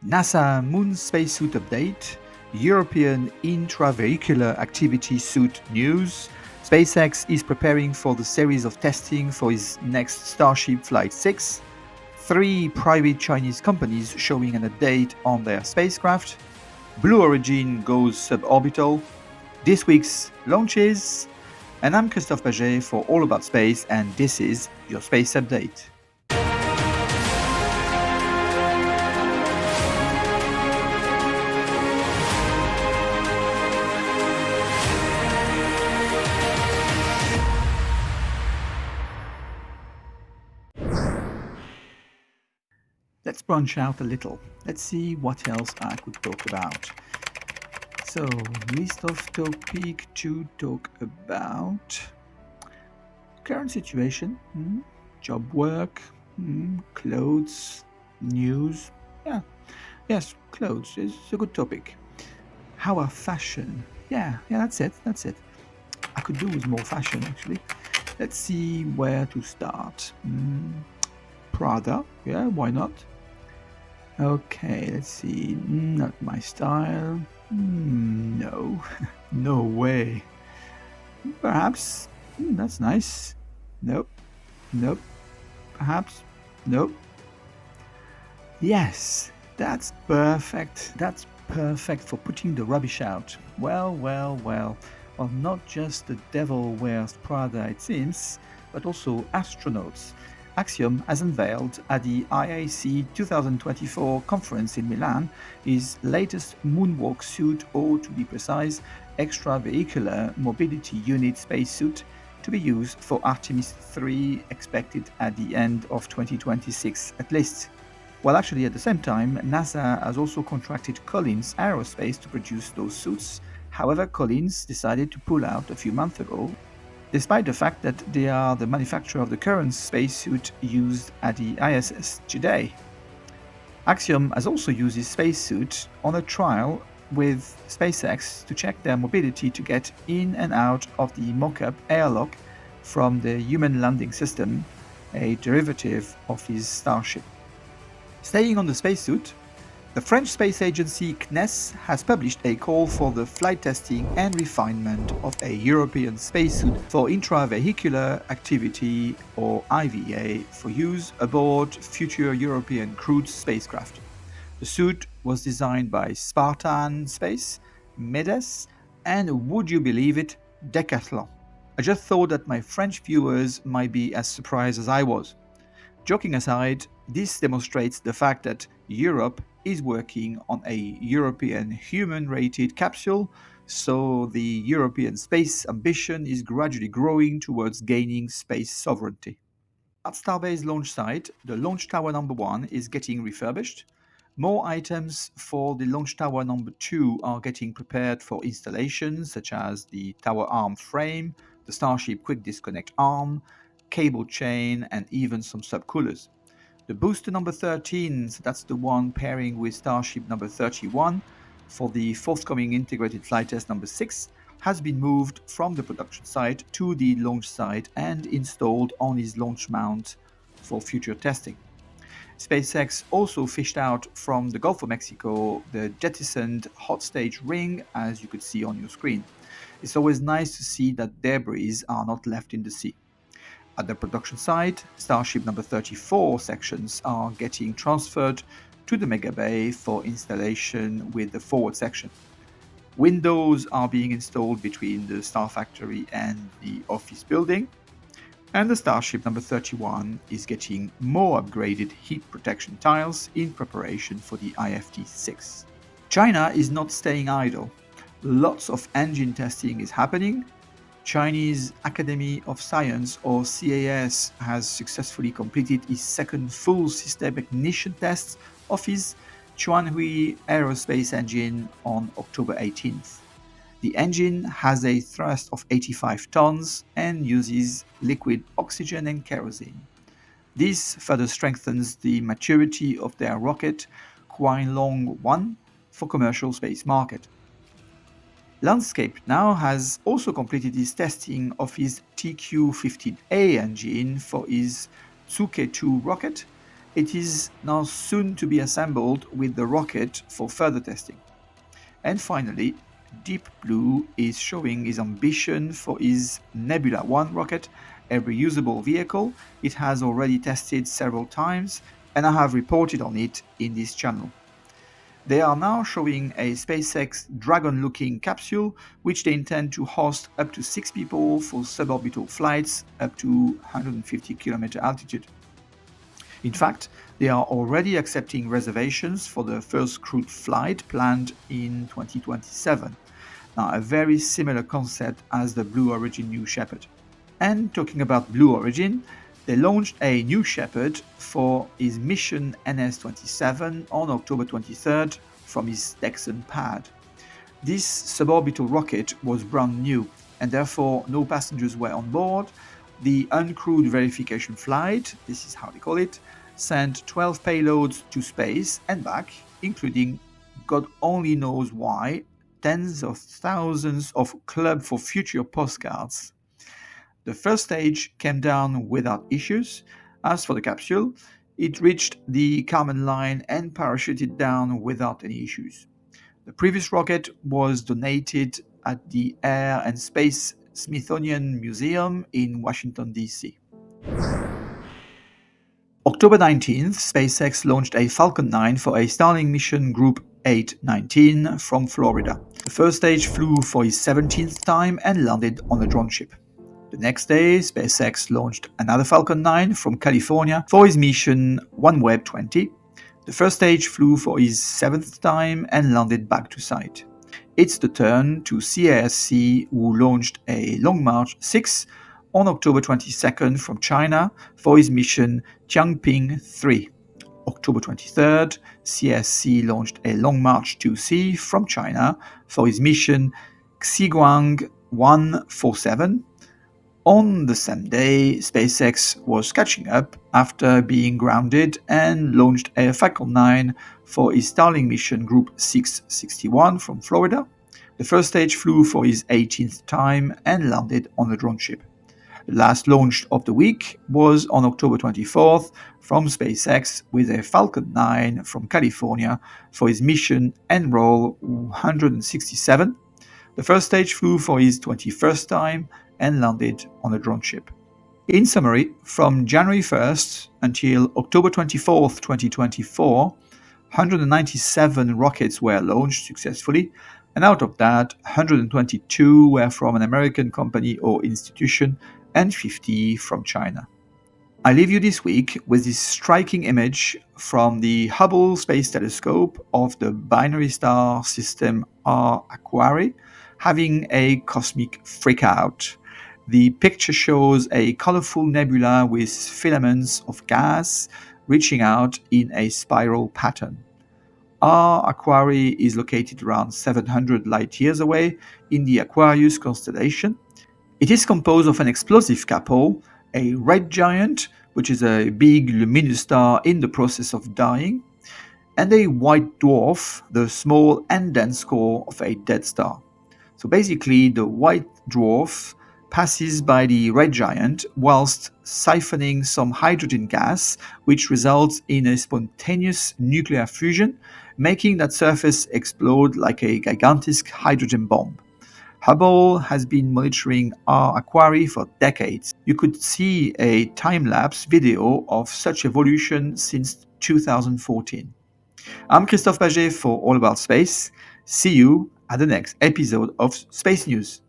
NASA Moon Spacesuit Update, European Intravehicular Activity Suit News, SpaceX is preparing for the series of testing for its next Starship Flight 6, 3 private Chinese companies showing an update on their spacecraft, Blue Origin goes suborbital, this week's launches, and I'm Christophe Paget for All About Space, and this is your Space Update. Let's branch out a little. Let's see what else I could talk about. So, list of topic to talk about. Current situation, job work, clothes, news. Yes, clothes is a good topic. How are fashion? Yeah, that's it. I could do with more fashion actually. Let's see where to start. Prada, yeah, why not? Okay, let's see. Not my style. No, no way. Perhaps. That's nice. Nope. Perhaps. Nope. Yes, that's perfect. That's perfect for putting the rubbish out. Well, not just the devil wears Prada, it seems, but also astronauts. Axiom has unveiled at the IAC 2024 conference in Milan his latest moonwalk suit, or to be precise, extravehicular mobility unit spacesuit, to be used for Artemis 3, expected at the end of 2026 at least. Well, actually, at the same time, NASA has also contracted Collins Aerospace to produce those suits. However, Collins decided to pull out a few months ago, despite the fact that they are the manufacturer of the current spacesuit used at the ISS today. Axiom has also used his spacesuit on a trial with SpaceX to check their mobility to get in and out of the mock-up airlock from the Human Landing System, a derivative of his Starship. Staying on the spacesuit, the French space agency CNES has published a call for the flight testing and refinement of a European spacesuit for intravehicular activity, or IVA, for use aboard future European crewed spacecraft. The suit was designed by Spartan Space, MEDES, and would you believe it, Decathlon. I just thought that my French viewers might be as surprised as I was. Joking aside, this demonstrates the fact that Europe is working on a European human-rated capsule, so the European space ambition is gradually growing towards gaining space sovereignty. At Starbase launch site, the Launch Tower number 1 is getting refurbished. More items for the Launch Tower number 2 are getting prepared for installation, such as the tower arm frame, the Starship quick disconnect arm, cable chain, and even some subcoolers. The booster number 13, so that's the one pairing with Starship number 31 for the forthcoming integrated flight test number 6, has been moved from the production site to the launch site and installed on his launch mount for future testing. SpaceX also fished out from the Gulf of Mexico the jettisoned hot stage ring, as you could see on your screen. It's always nice to see that debris are not left in the sea. At the production site, Starship number 34 sections are getting transferred to the Mega Bay for installation with the forward section. Windows are being installed between the Star Factory and the office building, and the Starship number 31 is getting more upgraded heat protection tiles in preparation for the IFT-6. China is not staying idle. Lots of engine testing is happening. Chinese Academy of Science, or CAS, has successfully completed its second full system ignition test of his Chuanhui aerospace engine on October 18th. The engine has a thrust of 85 tons and uses liquid oxygen and kerosene. This further strengthens the maturity of their rocket Kuailong 1 for commercial space market. Landscape now has also completed his testing of his TQ-15A engine for his Tsuke 2 rocket It is now soon to be assembled with the rocket for further testing. And finally, Deep Blue is showing his ambition for his Nebula 1 rocket, a reusable vehicle it has already tested several times, and I have reported on it in this channel. They are now showing a SpaceX Dragon-looking capsule, which they intend to host up to 6 people for suborbital flights up to 150 km altitude. In fact, they are already accepting reservations for the first crewed flight planned in 2027. Now, a very similar concept as the Blue Origin New Shepard. And talking about Blue Origin, they launched a New Shepard for his mission NS-27 on October 23rd from his Texan pad. This suborbital rocket was brand new, and therefore no passengers were on board. The uncrewed verification flight, this is how they call it, sent 12 payloads to space and back, including, God only knows why, tens of thousands of Club for Future postcards. The first stage came down without issues. As for the capsule, it reached the Kármán line and parachuted down without any issues. The previous rocket was donated at the Air and Space Smithsonian Museum in Washington, D.C. October 19th, SpaceX launched a Falcon 9 for a Starlink mission Group 819 from Florida. The first stage flew for his 17th time and landed on a drone ship. The next day, SpaceX launched another Falcon 9 from California for his mission OneWeb 20. The first stage flew for his 7th time and landed back to site. It's the turn to CASC, who launched a Long March 6 on October 22nd from China for his mission Tianping 3. October 23rd, CASC launched a Long March 2C from China for his mission Xiguang 147. On the same day, SpaceX was catching up after being grounded and launched a Falcon 9 for his Starlink mission Group 661 from Florida. The first stage flew for his 18th time and landed on a drone ship. The last launch of the week was on October 24th from SpaceX with a Falcon 9 from California for his mission Enroll 167. The first stage flew for his 21st time and landed on a drone ship. In summary, from January 1st until October 24th, 2024, 197 rockets were launched successfully, and out of that, 122 were from an American company or institution and 50 from China. I leave you this week with this striking image from the Hubble Space Telescope of the binary star system R Aquarii having a cosmic freakout. The picture shows a colorful nebula with filaments of gas reaching out in a spiral pattern. R Aquarii is located around 700 light years away in the Aquarius constellation. It is composed of an explosive couple, a red giant, which is a big luminous star in the process of dying, and a white dwarf, the small and dense core of a dead star. So basically, the white dwarf passes by the red giant whilst siphoning some hydrogen gas, which results in a spontaneous nuclear fusion, making that surface explode like a gigantic hydrogen bomb. Hubble has been monitoring R Aquarii for decades. You could see a time-lapse video of such evolution since 2014. I'm Christophe Paget for All About Space. See you at the next episode of Space News.